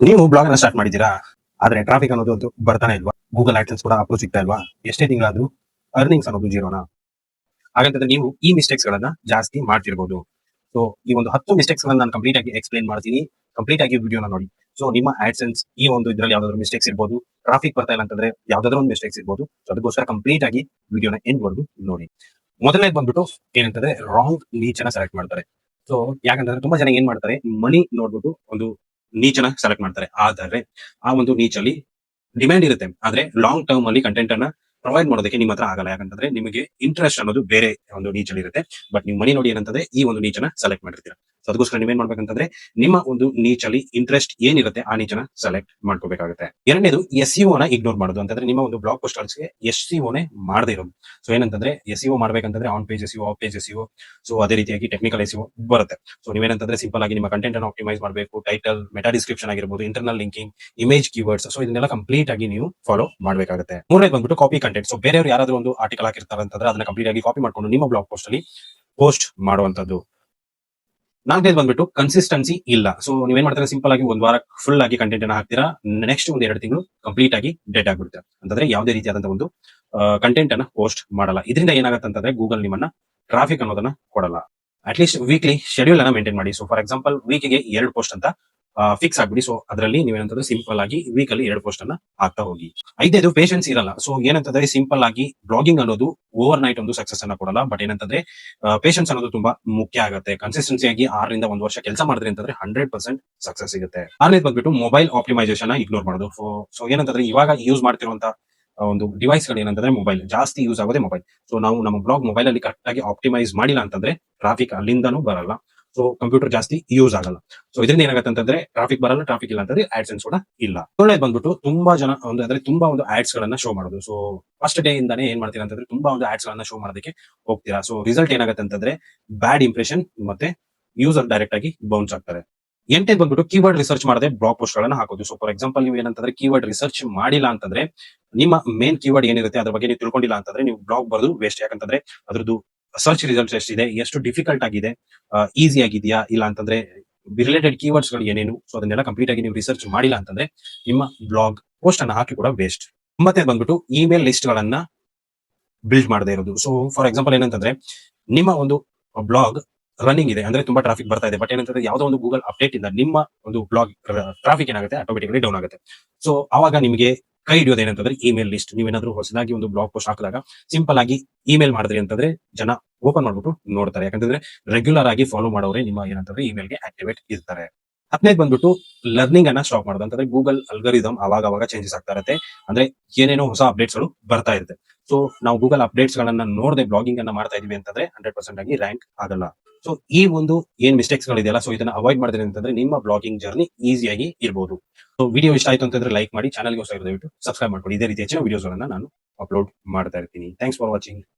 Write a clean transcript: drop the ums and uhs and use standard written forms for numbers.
ನೀವು ಬ್ಲಾಗ್ ಅನ್ನ ಸ್ಟಾರ್ಟ್ ಮಾಡಿದ್ದೀರಾ, ಆದ್ರೆ ಟ್ರಾಫಿಕ್ ಅನ್ನೋದು ಒಂದು ಬರ್ತಾನೆ ಇಲ್ವಾ? ಗೂಗಲ್ ಆಡ್ಸೆನ್ಸ್ ಕೂಡ ಅಪ್ರೂವ್ ಸಿಗ್ತಾ ಇಲ್ವಾ? ಎಷ್ಟೇ ತಿಂಗಳಾದ್ರೂ ಅರ್ನಿಂಗ್ಸ್ ಅನ್ನೋದು ಜೀರೋನಾ? ಹಾಗಂತಂದ್ರೆ ನೀವು ಈ ಮಿಸ್ಟೇಕ್ಸ್ ಗಳನ್ನ ಜಾಸ್ತಿ ಮಾಡ್ತಿರ್ಬೋದು. ಸೊ ಈ ಒಂದು 10 ಮಿಸ್ಟೇಕ್ಸ್ ಗಳನ್ನ ನಾನು ಕಂಪ್ಲೀಟ್ ಆಗಿ ಎಕ್ಸ್ಪ್ಲೈನ್ ಮಾಡ್ತೀನಿ. ಕಂಪ್ಲೀಟ್ ಆಗಿ ವಿಡಿಯೋನ ನೋಡಿ. ಸೊ ನಿಮ್ಮ ಆಡ್ಸೆನ್ಸ್ ಈ ಒಂದು ಇದ್ರಲ್ಲಿ ಯಾವ್ದಾದ್ರು ಮಿಸ್ಟೇಕ್ಸ್ ಇರ್ಬೋದು, ಟ್ರಾಫಿಕ್ ಬರ್ತಾ ಇಲ್ಲ ಅಂತಂದ್ರೆ ಯಾವ್ದಾದ್ರು ಒಂದು ಮಿಸ್ಟೇಕ್ಸ್ ಇರ್ಬೋದು. ಸೊ ಅದಕ್ಕೋಸ್ಕರ ಕಂಪ್ಲೀಟ್ ಆಗಿ ವಿಡಿಯೋನ ಎಂಡ್ ವರೆಗೂ ನೋಡಿ. ಮೊದಲನೇದು ಬಂದ್ಬಿಟ್ಟು ಏನಂತಂದ್ರೆ ರಾಂಗ್ ನೀಚ್ ಅನ್ನ ಸೆಲೆಕ್ಟ್ ಮಾಡ್ತಾರೆ. ಸೊ ಯಾಕಂತಂದ್ರೆ ತುಂಬಾ ಜನ ಏನ್ ಮಾಡ್ತಾರೆ, ಮನಿ ನೋಡ್ಬಿಟ್ಟು ಒಂದು ನೀಚನ ಸೆಲೆಕ್ಟ್ ಮಾಡ್ತಾರೆ. ಆದರೆ ಆ ಒಂದು ನೀಚಲ್ಲಿ ಡಿಮ್ಯಾಂಡ್ ಇರುತ್ತೆ, ಆದ್ರೆ ಲಾಂಗ್ ಟರ್ಮ್ ಅಲ್ಲಿ ಕಂಟೆಂಟ್ ಅನ್ನ ಪ್ರೊವೈಡ್ ಮಾಡೋದಕ್ಕೆ ನಿಮ್ಮ ಹತ್ರ ಆಗಲ್ಲ. ಯಾಕಂತಂದ್ರೆ ನಿಮಗೆ ಇಂಟ್ರೆಸ್ಟ್ ಅನ್ನೋದು ಬೇರೆ ಒಂದು ನೀಚಲ್ಲಿ ಇರುತ್ತೆ. ಬಟ್ ನೀವು ಮನಿ ನೋಡಿ ಏನಂತಂದ್ರೆ ಈ ಒಂದು ನೀಚನ ಸೆಲೆಕ್ಟ್ ಮಾಡಿರ್ತೀರಾ. ಸೊ ಅದಕ್ಕೋಸ್ಕರ ನೀವೇನ್ ಮಾಡ್ಬೇಕಂತಂದ್ರೆ ನಿಮ್ಮ ಒಂದು ನೀಚಲ್ಲಿ ಇಂಟ್ರೆಸ್ಟ್ ಏನಿರುತ್ತೆ ಆ ನೀಚನ ಸೆಲೆಕ್ಟ್ ಮಾಡ್ಕೋಬೇಕಾಗುತ್ತೆ. ಎರಡನೇದು SEO ನ ಇಗ್ನೋರ್ ಮಾಡೋದು. ಅಂತಂದ್ರೆ ನಿಮ್ಮ ಒಂದು ಬ್ಲಾಗ್ ಪೋಸ್ಟ್ ಗೆ SEO ನೇ ಮಾಡದೇ ಇರೋದು. ಸೊ ಏನಂತಂದ್ರೆ SEO ಮಾಡ್ಬೇಕಂತಂದ್ರೆ on page SEO, off page SEO, so ಅದೇ ರೀತಿಯಾಗಿ ಟೆಕ್ನಿಕಲ್ SEO ಬರುತ್ತೆ. ಸೊ ನೀವೇನಂತಂದ್ರೆ ಸಿಂಪಲ್ ಆಗಿ ನಿಮ್ಮ ಕಂಟೆಂಟ್ ಅನ್ನು ಆಪ್ಟಿಮೈಸ್ ಮಾಡಬೇಕು. ಟೈಟಲ್, ಮೆಟಾ ಡಿಸ್ಕ್ರಿಪ್ಷನ್ ಆಗಿರ್ಬೋದು, internal linking, image keywords, so ಇದನ್ನೆಲ್ಲ ಕಂಪ್ಲೀಟ್ ಆಗಿ ನೀವು ಫಾಲೋ ಮಾಡಬೇಕಾಗುತ್ತೆ. ಮೂರನೇದು ಬಂದ್ಬಿಟ್ಟು ಕಾಪಿ ಕಂಟೆಂಟ್. ಸೊ ಬೇರೆಯವರು ಯಾರಾದ್ರೂ ಒಂದು ಆರ್ಟಿಕಲ್ ಹಾಕಿರ್ತಾರೆ ಅಂತಂದ್ರೆ ಅದನ್ನ ಕಂಪ್ಲೀಟ್ ಆಗಿ ಕಾಪಿ ಮಾಡ್ಕೊಂಡು ನಿಮ್ಮ ಬ್ಲಾಗ್ ಪೋಸ್ಟ್ ಅಲ್ಲಿ ಪೋಸ್ಟ್ ಮಾಡುವಂತದ್ದು. ನಾಲ್ಕನೇದು ಬಂದ್ಬಿಟ್ಟು ಕನ್ಸಿಸ್ಟೆನ್ಸಿ ಇಲ್ಲ. ಸೊ ನೀವೇನ್ ಮಾಡ್ತಾರೆ, ಸಿಂಪಲ್ ಆಗಿ ಒಂದ್ ವಾರ ಫುಲ್ ಆಗಿ ಕಂಟೆಂಟ್ ಅನ್ನ ಹಾಕ್ತೀರಾ, ನೆಕ್ಸ್ಟ್ ಒಂದ್ 2 ತಿಂಗಳು ಕಂಪ್ಲೀಟ್ ಆಗಿ ಡೆಡ್ ಆಗ್ಬಿಡುತ್ತೆ. ಅಂತಂದ್ರೆ ಯಾವುದೇ ರೀತಿಯಾದಂತಹ ಒಂದು ಕಂಟೆಂಟ್ ಅನ್ನ ಪೋಸ್ಟ್ ಮಾಡಲ್ಲ. ಇದರಿಂದ ಏನಾಗುತ್ತೆ ಅಂತಂದ್ರೆ ಗೂಗಲ್ ನಿಮ್ಮನ್ನ ಟ್ರಾಫಿಕ್ ಅನ್ನೋದನ್ನ ಕೊಡಲ್ಲ. ಅಟ್ಲೀಸ್ಟ್ ವೀಕ್ಲಿ ಶೆಡ್ಯೂಲ್ ಅನ್ನ ಮೇಂಟೈನ್ ಮಾಡಿ. ಸೊ ಫಾರ್ ಎಕ್ಸಾಂಪಲ್ ವೀಕ್ಗೆ 2 ಪೋಸ್ಟ್ ಅಂತ ಫಿಕ್ಸ್ ಆಗ್ಬಿಡಿ. ಸೊ ಅದರಲ್ಲಿ ನೀವೇನಂತಂದ್ರೆ ಸಿಂಪಲ್ ಆಗಿ ವೀಕ್ ಅಲ್ಲಿ 2 ಪೋಸ್ಟ್ ಅನ್ನ ಹಾಕ್ತಾ ಹೋಗಿ. ಐದನೇದು ಪೇಷನ್ಸ್ ಇರಲ್ಲ. ಸೊ ಏನಂತಂದ್ರೆ ಸಿಂಪಲ್ ಆಗಿ ಬ್ಲಾಗಿಂಗ್ ಅನ್ನೋದು ಓವರ್ ನೈಟ್ ಒಂದು ಸಕ್ಸಸ್ ಅನ್ನ ಕೊಡಲ್ಲ. ಬಟ್ ಏನಂತಂದ್ರೆ ಪೇಷನ್ಸ್ ಅನ್ನೋದು ತುಂಬಾ ಮುಖ್ಯ ಆಗುತ್ತೆ. ಕನ್ಸಿಸ್ಟೆನ್ಸಿ ಆಗಿ 6ರಿಂದ 1 ವರ್ಷ ಕೆಲಸ ಮಾಡಿದ್ರಿ ಅಂತಂದ್ರೆ 100% ಸಕ್ಸಸ್ ಸಿಗುತ್ತೆ. ಆರನೇದು ಬಂದ್ಬಿಟ್ಟು ಮೊಬೈಲ್ ಆಪ್ಟಿಮೈಸೇಷನ್ ಇಗ್ನೋರ್ ಮಾಡೋದು. ಸೊ ಏನಂತಂದ್ರೆ ಇವಾಗ ಯೂಸ್ ಮಾಡ್ತಿರುವಂತ ಒಂದು ಡಿವೈಸ್ ಗಳು ಏನಂತಂದ್ರೆ ಮೊಬೈಲ್ ಜಾಸ್ತಿ ಯೂಸ್ ಆಗೋದೇ ಮೊಬೈಲ್. ಸೊ ನಾವು ನಮ್ಮ ಬ್ಲಾಗ್ ಮೊಬೈಲ್ ಅಲ್ಲಿ ಕರೆಕ್ಟ್ ಆಗಿ ಆಪ್ಟಿಮೈಸ್ ಮಾಡಿಲ್ಲ ಅಂತಂದ್ರೆ ಟ್ರಾಫಿಕ್ ಅಲ್ಲಿಂದನೂ ಬರಲ್ಲ. ಸೊ ಕಂಪ್ಯೂಟರ್ ಜಾಸ್ತಿ ಯೂಸ್ ಆಗಲ್ಲ. ಸೊ ಇದರಿಂದ ಏನಾಗುತ್ತೆ ಅಂತಂದ್ರೆ ಟ್ರಾಫಿಕ್ ಬರಲ್ಲ, ಟ್ರಾಫಿಕ್ ಇಲ್ಲ ಅಂತಂದ್ರೆ ಆಡ್ಸೆನ್ಸ್ ಕೂಡ ಇಲ್ಲ. ಒಳ್ಳೆದು ಬಂದ್ಬಿಟ್ಟು ತುಂಬಾ ಜನ ಅಂದ್ರೆ ತುಂಬಾ ಒಂದು ಆಡ್ಸ್ ಗಳನ್ನ ಶೋ ಮಾಡೋದು. ಸೊ ಫಸ್ಟ್ ಡೇ ಇಂದಾನೆ ಏನ್ ಮಾಡ್ತೀರಾ ಅಂತಂದ್ರೆ ತುಂಬಾ ಒಂದು ಆಡ್ಸ್ ಗಳನ್ನ ಶೋ ಮಾಡೋದಕ್ಕೆ ಹೋಗ್ತೀರಾ. ಸೊ ರಿಸಲ್ಟ್ ಏನಾಗುತ್ತೆ ಅಂತಂದ್ರೆ ಬ್ಯಾಡ್ ಇಂಪ್ರೆಷನ್ ಮತ್ತೆ ಯೂಸರ್ ಡೈರೆಕ್ಟ್ ಆಗಿ ಬೌನ್ಸ್ ಆಗ್ತಾರೆ. ಎಂಟನೇದು ಬಂದ್ಬಿಟ್ಟು ಕೀವರ್ಡ್ ರಿಸರ್ಚ್ ಮಾಡದೆ ಬ್ಲಾಗ್ ಪೋಸ್ಟ್ ಗಳನ್ನ ಹಾಕೋದು. ಸೊ ಫಾರ್ ಎಕ್ಸಾಂಪಲ್ ನೀವು ಏನಂತಂದ್ರೆ ಕೀವರ್ಡ್ ರಿಸರ್ಚ್ ಮಾಡಿಲ್ಲ ಅಂತಂದ್ರೆ ನಿಮ್ಮ ಮೇನ್ ಕೀವರ್ಡ್ ಏನಿರುತ್ತೆ ಅದ್ರ ಬಗ್ಗೆ ನೀವು ತಿಳ್ಕೊಂಡಿಲ್ಲ ಅಂತಂದ್ರೆ ನೀವು ಬ್ಲಾಗ್ ಬರೋದು ವೇಸ್ಟ್. ಯಾಕಂತಂದ್ರೆ ಅದ್ರದ್ದು ಸರ್ಚ್ ರಿಸಲ್ಟ್ ಎಷ್ಟಿದೆ, ಎಷ್ಟು ಡಿಫಿಕಲ್ಟ್ ಆಗಿದೆ, ಈಸಿ ಆಗಿದೆಯಾ ಇಲ್ಲ ಅಂತಂದ್ರೆ ರಿಲೇಟೆಡ್ ಕೀವರ್ಡ್ಸ್ ಗಳು ಏನೇನು, ಸೊ ಅದನ್ನೆಲ್ಲ ಕಂಪ್ಲೀಟ್ ಆಗಿ ನೀವು ರಿಸರ್ಚ್ ಮಾಡಿಲ್ಲ ಅಂತಂದ್ರೆ ನಿಮ್ಮ ಬ್ಲಾಗ್ ಪೋಸ್ಟ್ ಅನ್ನ ಹಾಕಿ ಕೂಡ ವೇಸ್ಟ್. ಮತ್ತೆ ಬಂದ್ಬಿಟ್ಟು ಇಮೇಲ್ ಲಿಸ್ಟ್ ಗಳನ್ನ ಬಿಲ್ಡ್ ಮಾಡದೇ ಇರೋದು. ಸೊ ಫಾರ್ ಎಕ್ಸಾಂಪಲ್ ಏನಂತಂದ್ರೆ ನಿಮ್ಮ ಒಂದು ಬ್ಲಾಗ್ ರನ್ನಿಂಗ್ ಇದೆ ಅಂದ್ರೆ ತುಂಬಾ ಟ್ರಾಫಿಕ್ ಬರ್ತಾ ಇದೆ. ಬಟ್ ಏನಂತಂದ್ರೆ ಯಾವುದೋ ಒಂದು ಗೂಗಲ್ ಅಪ್ಡೇಟ್ ಇಂದ ನಿಮ್ಮ ಒಂದು ಬ್ಲಾಗ್ ಟ್ರಾಫಿಕ್ ಏನಾಗುತ್ತೆ ಆಟೋಮೆಟಿಕಲಿ ಡೌನ್ ಆಗುತ್ತೆ. ಸೊ ಅವಾಗ ನಿಮಗೆ ಕೈ ಹಿಡಿಯೋದು ಏನಂತಂದ್ರೆ ಇಮೇಲ್ ಲಿಸ್ಟ್. ನೀವೇನಾದ್ರೂ ಹೊಸದಾಗಿ ಒಂದು ಬ್ಲಾಗ್ ಪೋಸ್ಟ್ ಹಾಕಿದಾಗ ಸಿಂಪಲ್ ಆಗಿ ಇಮೇಲ್ ಮಾಡಿದ್ರಿ ಅಂತಂದ್ರೆ ಜನ ಓಪನ್ ಮಾಡ್ಬಿಟ್ಟು ನೋಡ್ತಾರೆ. ಯಾಕಂತಂದ್ರೆ ರೆಗ್ಯುಲರ್ ಆಗಿ ಫಾಲೋ ಮಾಡೋರೆ ನಿಮ್ಮ ಏನಂತಂದ್ರೆ ಇಮೇಲ್ಗೆ ಆಕ್ಟಿವೇಟ್ ಇರ್ತಾರೆ. ಹತ್ತನೇದು ಬಂದ್ಬಿಟ್ಟು ಲರ್ನಿಂಗ್ ಅನ್ನ ಸ್ಟಾಪ್ ಮಾಡೋದು. ಅಂತಂದ್ರೆ ಗೂಗಲ್ ಅಲ್ಗರಿದಮ್ ಅವಾಗ ಚೇಂಜಸ್ ಆಗ್ತಾ ಇರುತ್ತೆ. ಅಂದ್ರೆ ಏನೇನೋ ಹೊಸ ಅಪ್ಡೇಟ್ಸ್ ಗಳು ಬರ್ತಾ ಇರುತ್ತೆ. ಸೊ ನಾವು ಗೂಗಲ್ ಅಪ್ಡೇಟ್ಸ್ ಗಳನ್ನ ನೋಡದೆ ಬ್ಲಾಗಿಂಗ್ ಅನ್ನ ಮಾಡ್ತಾ ಇದೀವಿ ಅಂತಂದ್ರೆ 100% ಆಗಿ ರ್ಯಾಂಕ್ ಆಗಲ್ಲ. ಸೊ ಈ ಒಂದು ಏನ್ ಮಿಸ್ಟೇಕ್ಸ್ ಗಳಿದೆಯಲ್ಲ, ಸೊ ಇದನ್ನ ಅವಾಯ್ಡ್ ಮಾಡಿದ್ರೆ ಅಂತಂದ್ರೆ ನಿಮ್ಮ ಬ್ಲಾಗಿಂಗ್ ಜರ್ನಿ ಈಸಿಯಾಗಿ ಇರಬಹುದು. ಸೊ ವಿಡಿಯೋ ಇಷ್ಟ ಆಯ್ತು ಅಂತಂದ್ರೆ ಲೈಕ್ ಮಾಡಿ, ಚಾನಲ್ಗೆ ಹೊಸ ದಯವಿಟ್ಟು ಸಬ್ಸ್ಕ್ರೈಬ್ ಮಾಡ್ಕೊಳ್ಳಿ. ಇದೇ ರೀತಿ ಹೆಚ್ಚಿನ ವಿಡಿಯೋಸ್ ಗಳನ್ನ ನಾನು ಅಪ್ಲೋಡ್ ಮಾಡ್ತಾ ಇರ್ತೀನಿ. Thanks for watching.